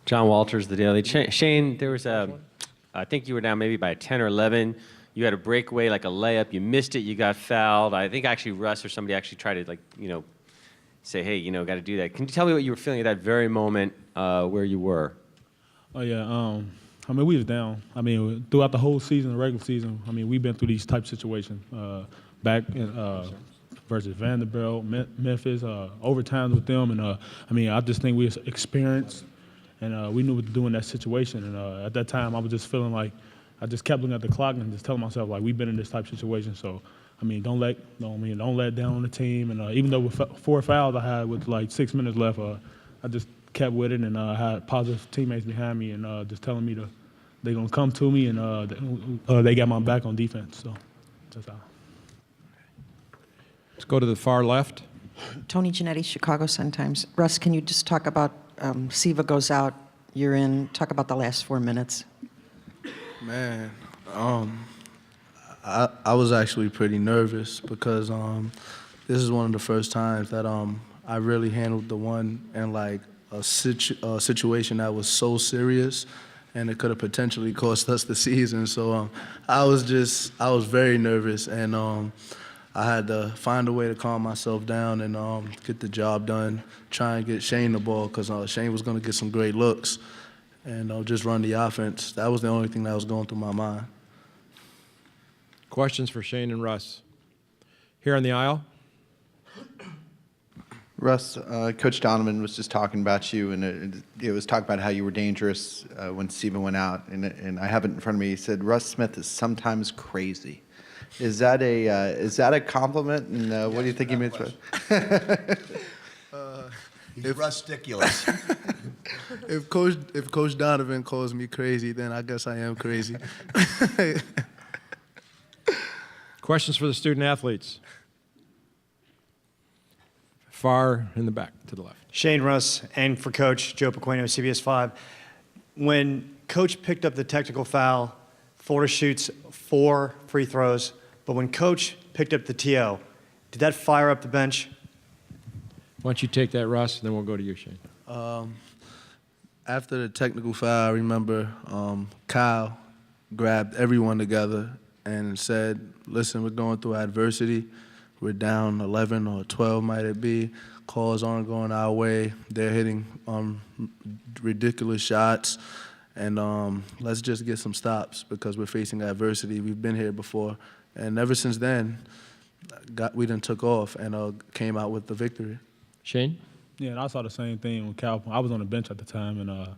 John Walters, the Daily. Shane, there was I think you were down maybe by 10 or 11. You had a breakaway, like a layup. You missed it. You got fouled. I think actually Russ or somebody actually tried to, like, say, hey, got to do that. Can you tell me what you were feeling at that very moment where you were? Oh, yeah. We was down. Throughout the whole season, the regular season, we've been through these type of situations. Back versus Vanderbilt, Memphis, overtimes with them. And, I just think we was experienced, and we knew what to do in that situation. And at that time, I was just feeling like I just kept looking at the clock and just telling myself, like, we've been in this type of situation. So, don't let down on the team. And even though with 4 fouls I had with like 6 minutes left, I just kept with it, and I had positive teammates behind me and just telling me they're going to come to me, and they got my back on defense. So that's how. Let's go to the far left. Tony Giannetti, Chicago Sun-Times. Russ, can you just talk about Siva goes out, you're in, talk about the last 4 minutes. Man, I was actually pretty nervous because this is one of the first times that I really handled the one in like a situation that was so serious, and it could have potentially cost us the season. So I was very nervous, and I had to find a way to calm myself down and get the job done, try and get Chane the ball, because Chane was going to get some great looks, and just run the offense. That was the only thing that was going through my mind. Questions for Chane and Russ? Here on the aisle. Russ, Coach Donovan was just talking about you, and it was talking about how you were dangerous when Steven went out. And I have it in front of me. He said, Russ Smith is sometimes crazy. Is that a compliment? And what do you think he means by it? He's rusticulous. If Coach Donovan calls me crazy, then I guess I am crazy. Questions for the student athletes? Far in the back to the left. Shane, Russ, and for Coach Joe Pequeno, CBS 5. When Coach picked up the technical foul, Florida shoots 4 free throws, but when Coach picked up the TO, did that fire up the bench? Why don't you take that, Russ, and then we'll go to you, Shane. After the technical foul, I remember Kyle grabbed everyone together and said, listen, we're going through adversity. We're down 11 or 12, might it be. Calls aren't going our way. They're hitting ridiculous shots. And let's just get some stops because we're facing adversity. We've been here before. And ever since then, we done took off and came out with the victory. Shane? Yeah, and I saw the same thing with Cal. I was on the bench at the time, and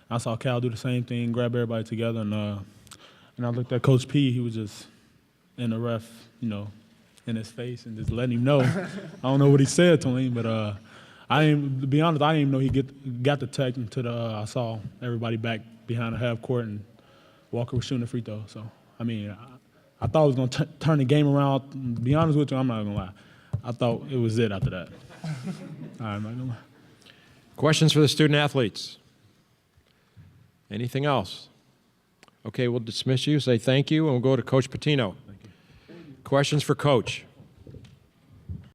I saw Cal do the same thing, grab everybody together. And I looked at Coach P. He was just in the ref, in his face and just letting him know. I don't know what he said to him, but to be honest, I didn't even know he got the tech until I saw everybody back behind the half court and Walker was shooting a free throw. So, I thought it was going to turn the game around. To be honest with you, I'm not going to lie. I thought it was it after that. I'm not going to lie. Questions for the student athletes? Anything else? Okay, we'll dismiss you, say thank you, and we'll go to Coach Patino. Questions for Coach?